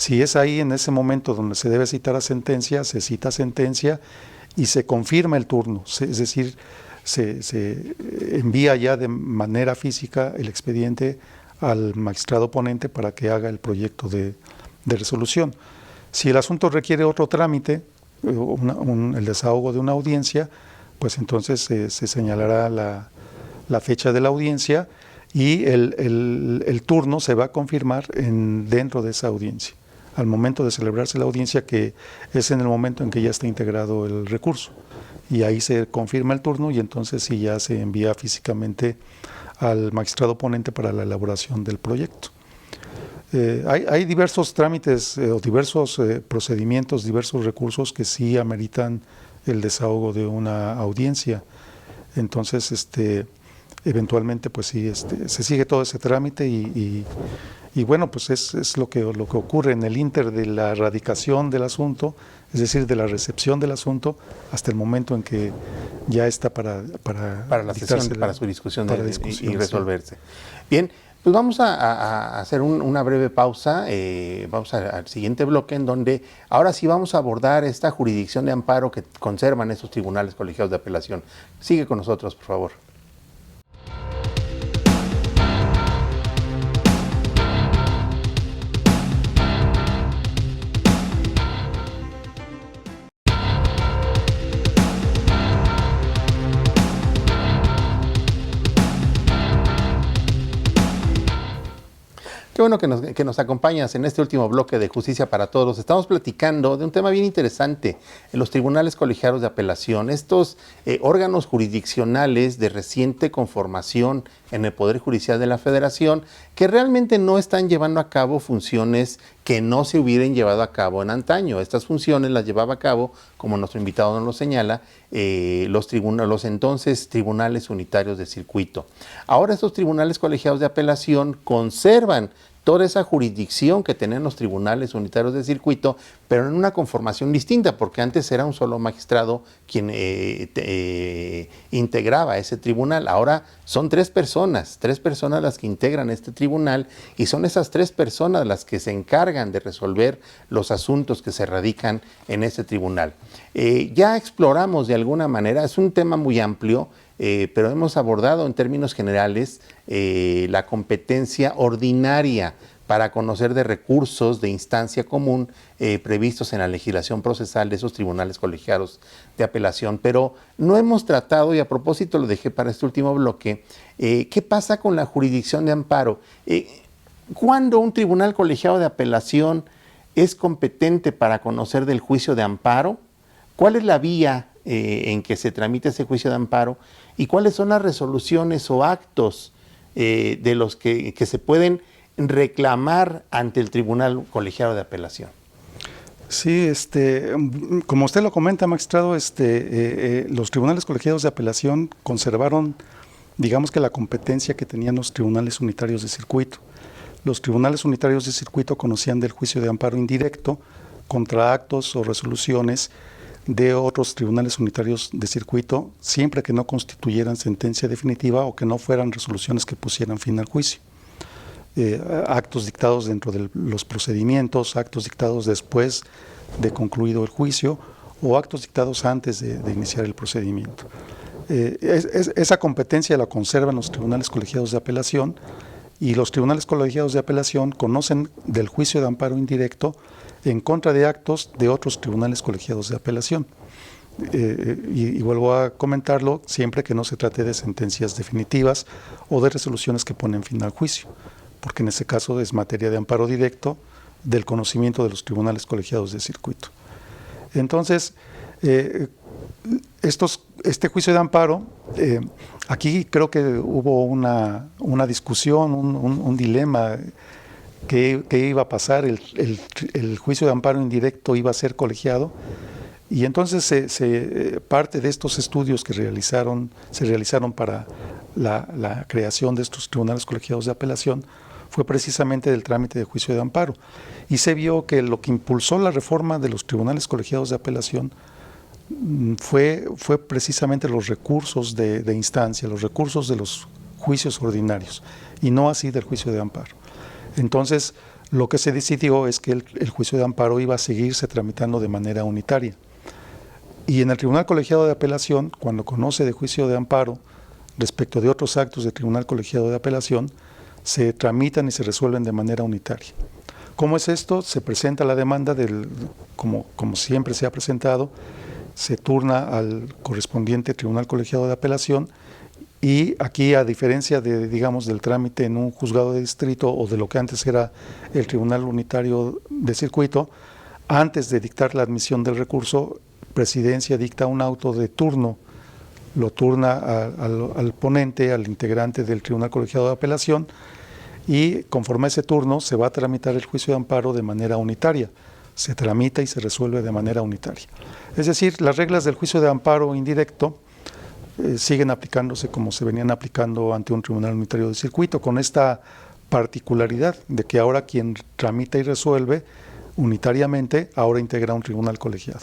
es ahí en ese momento donde se debe citar a sentencia, se cita a sentencia y se confirma el turno, es decir, se envía ya de manera física el expediente al magistrado ponente para que haga el proyecto de resolución. Si el asunto requiere otro trámite, el desahogo de una audiencia, pues entonces se señalará la fecha de la audiencia y el turno se va a confirmar dentro de esa audiencia, al momento de celebrarse la audiencia, que es en el momento en que ya está integrado el recurso. Y ahí se confirma el turno y entonces sí ya se envía físicamente al magistrado ponente para la elaboración del proyecto. Hay diversos trámites o diversos procedimientos, diversos recursos que sí ameritan el desahogo de una audiencia. Entonces, eventualmente, pues sí, se sigue todo ese trámite y bueno, pues es lo que ocurre en el ínter de la erradicación del asunto, es decir, de la recepción del asunto hasta el momento en que ya está para la sesión, para su discusión, y resolverse. Sí. Bien, pues vamos a hacer una breve pausa, vamos al siguiente bloque en donde ahora sí vamos a abordar esta jurisdicción de amparo que conservan estos tribunales colegiados de apelación. Sigue con nosotros, por favor. Qué bueno que nos acompañas en este último bloque de Justicia para Todos. Estamos platicando de un tema bien interesante, en los tribunales colegiados de apelación, estos órganos jurisdiccionales de reciente conformación en el Poder Judicial de la Federación, que realmente no están llevando a cabo funciones que no se hubieran llevado a cabo en antaño. Estas funciones las llevaba a cabo, como nuestro invitado nos lo señala, los entonces tribunales unitarios de circuito. Ahora estos tribunales colegiados de apelación conservan toda esa jurisdicción que tenían los tribunales unitarios de circuito, pero en una conformación distinta, porque antes era un solo magistrado quien integraba ese tribunal. Ahora son tres personas las que integran este tribunal, y son esas tres personas las que se encargan de resolver los asuntos que se radican en este tribunal. Ya exploramos de alguna manera, es un tema muy amplio, pero hemos abordado en términos generales la competencia ordinaria para conocer de recursos de instancia común previstos en la legislación procesal de esos tribunales colegiados de apelación, pero no hemos tratado, y a propósito lo dejé para este último bloque, ¿qué pasa con la jurisdicción de amparo? ¿Cuándo un tribunal colegiado de apelación es competente para conocer del juicio de amparo? ¿Cuál es la vía en que se tramita ese juicio de amparo? ¿Y cuáles son las resoluciones o actos de los que se pueden reclamar ante el Tribunal Colegiado de Apelación? Sí, como usted lo comenta, magistrado, los tribunales colegiados de apelación conservaron, digamos que la competencia que tenían los tribunales unitarios de circuito. Los tribunales unitarios de circuito conocían del juicio de amparo indirecto contra actos o resoluciones de otros tribunales unitarios de circuito, siempre que no constituyeran sentencia definitiva o que no fueran resoluciones que pusieran fin al juicio. Actos dictados dentro de los procedimientos, actos dictados después de concluido el juicio o actos dictados antes de iniciar el procedimiento. Esa competencia la conservan los tribunales colegiados de apelación, y los tribunales colegiados de apelación conocen del juicio de amparo indirecto en contra de actos de otros tribunales colegiados de apelación. Y vuelvo a comentarlo, siempre que no se trate de sentencias definitivas o de resoluciones que ponen fin al juicio, porque en ese caso es materia de amparo directo del conocimiento de los tribunales colegiados de circuito. Entonces, este juicio de amparo, aquí creo que hubo una discusión, un dilema, que iba a pasar. El juicio de amparo indirecto iba a ser colegiado, y entonces parte de estos estudios que se realizaron para la creación de estos tribunales colegiados de apelación fue precisamente del trámite de juicio de amparo, y se vio que lo que impulsó la reforma de los tribunales colegiados de apelación fue precisamente los recursos de instancia, los recursos de los juicios ordinarios, y no así del juicio de amparo. Entonces, lo que se decidió es que el juicio de amparo iba a seguirse tramitando de manera unitaria. Y en el Tribunal Colegiado de Apelación, cuando conoce de juicio de amparo respecto de otros actos del Tribunal Colegiado de Apelación, se tramitan y se resuelven de manera unitaria. ¿Cómo es esto? Se presenta la demanda, como siempre se ha presentado, se turna al correspondiente Tribunal Colegiado de Apelación, y aquí, a diferencia del trámite en un juzgado de distrito o de lo que antes era el Tribunal Unitario de Circuito, antes de dictar la admisión del recurso, Presidencia dicta un auto de turno, lo turna al ponente, al integrante del Tribunal Colegiado de Apelación, y conforme a ese turno se va a tramitar el juicio de amparo de manera unitaria. Se tramita y se resuelve de manera unitaria. Es decir, las reglas del juicio de amparo indirecto siguen aplicándose como se venían aplicando ante un tribunal unitario de circuito, con esta particularidad de que ahora quien tramita y resuelve unitariamente ahora integra un tribunal colegiado.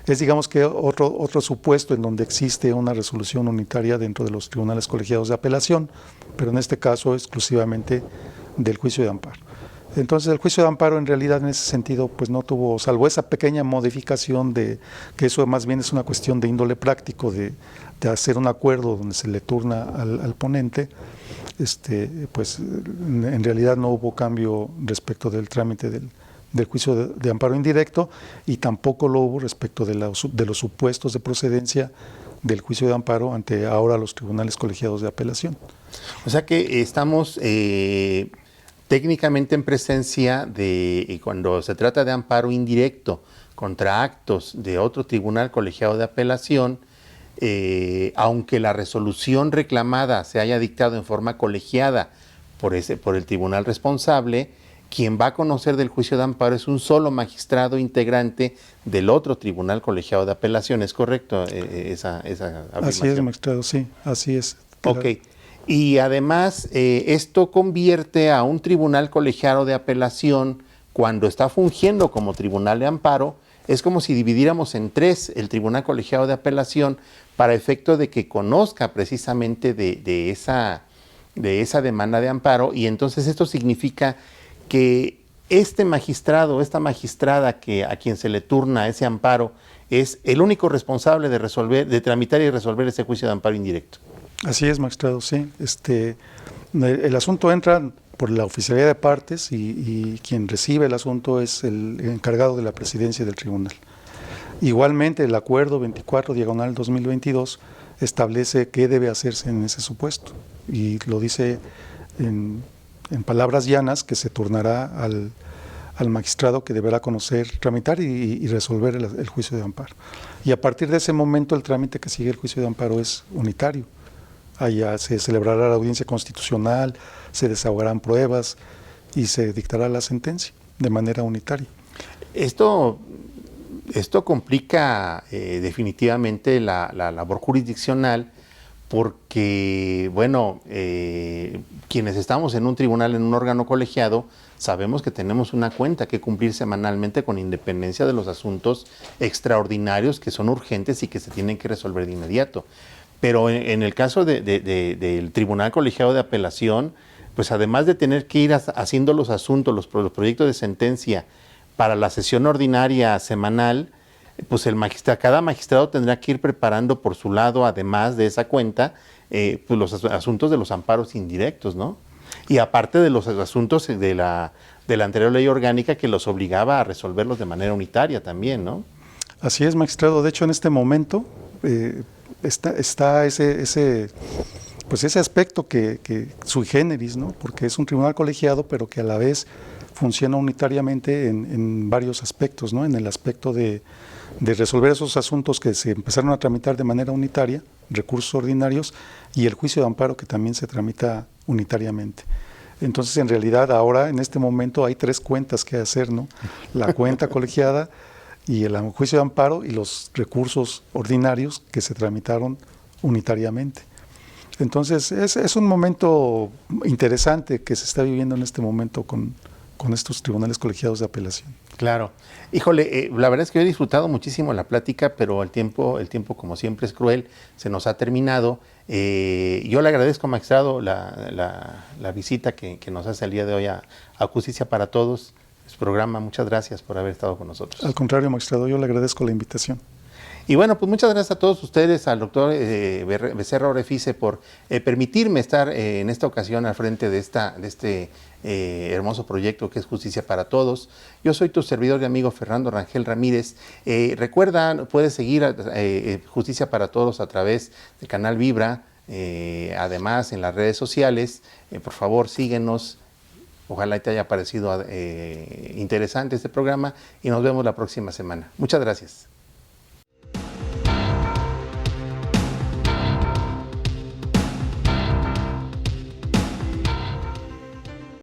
Es, digamos, que otro supuesto en donde existe una resolución unitaria dentro de los tribunales colegiados de apelación, pero en este caso exclusivamente del juicio de amparo. Entonces, el juicio de amparo en realidad en ese sentido pues no tuvo, salvo esa pequeña modificación de que eso más bien es una cuestión de índole práctico, de hacer un acuerdo donde se le turna al ponente, pues en realidad no hubo cambio respecto del trámite del juicio de amparo indirecto, y tampoco lo hubo respecto de los supuestos de procedencia del juicio de amparo ante ahora los tribunales colegiados de apelación. O sea que estamos técnicamente en presencia de, cuando se trata de amparo indirecto contra actos de otro tribunal colegiado de apelación, aunque la resolución reclamada se haya dictado en forma colegiada por el tribunal responsable, quien va a conocer del juicio de amparo es un solo magistrado integrante del otro tribunal colegiado de apelación. ¿Es correcto esa afirmación? Así es, magistrado, sí, así es. Ok. Y además, esto convierte a un tribunal colegiado de apelación, cuando está fungiendo como tribunal de amparo, es como si dividiéramos en tres el tribunal colegiado de apelación para efecto de que conozca precisamente de esa demanda de amparo, y entonces esto significa que este magistrado, esta magistrada a quien se le turna ese amparo, es el único responsable de resolver, de tramitar y resolver ese juicio de amparo indirecto. Así es, magistrado, sí. El asunto entra por la oficialidad de partes y quien recibe el asunto es el encargado de la presidencia del tribunal. Igualmente, el acuerdo 24/2022 establece qué debe hacerse en ese supuesto y lo dice en palabras llanas, que se turnará al magistrado que deberá conocer, tramitar y resolver el juicio de amparo. Y a partir de ese momento el trámite que sigue el juicio de amparo es unitario. Allá se celebrará la audiencia constitucional, se desahogarán pruebas y se dictará la sentencia de manera unitaria. Esto complica definitivamente la labor jurisdiccional, porque, bueno, quienes estamos en un tribunal, en un órgano colegiado, sabemos que tenemos una cuenta que cumplir semanalmente, con independencia de los asuntos extraordinarios que son urgentes y que se tienen que resolver de inmediato. Pero en el caso del tribunal colegiado de apelación, pues además de tener que ir haciendo los asuntos, los proyectos de sentencia para la sesión ordinaria semanal, pues cada magistrado tendrá que ir preparando por su lado, además de esa cuenta, pues los asuntos de los amparos indirectos, ¿no? Y aparte de los asuntos de la anterior ley orgánica, que los obligaba a resolverlos de manera unitaria también, ¿no? Así es, magistrado. De hecho, en este momento está ese aspecto que sui generis, ¿no? Porque es un tribunal colegiado, pero que a la vez funciona unitariamente en varios aspectos, ¿no? En el aspecto de resolver esos asuntos que se empezaron a tramitar de manera unitaria, recursos ordinarios, y el juicio de amparo, que también se tramita unitariamente. Entonces, en realidad, ahora, en este momento, hay tres cuentas que hacer, ¿no? La cuenta colegiada y el juicio de amparo y los recursos ordinarios que se tramitaron unitariamente. Entonces, es un momento interesante que se está viviendo en este momento con estos tribunales colegiados de apelación. Claro. Híjole, la verdad es que yo he disfrutado muchísimo la plática, pero el tiempo como siempre es cruel, se nos ha terminado. Yo le agradezco, magistrado, la visita que nos hace el día de hoy a Justicia para Todos, su programa. Muchas gracias por haber estado con nosotros. Al contrario, magistrado, yo le agradezco la invitación. Y bueno, pues muchas gracias a todos ustedes, al doctor Becerra Orefice, por permitirme estar en esta ocasión al frente de este hermoso proyecto que es Justicia para Todos. Yo soy tu servidor y amigo Fernando Rangel Ramírez. Recuerda, puedes seguir Justicia para Todos a través del canal Vibra, además en las redes sociales. Por favor, síguenos. Ojalá te haya parecido interesante este programa y nos vemos la próxima semana. Muchas gracias.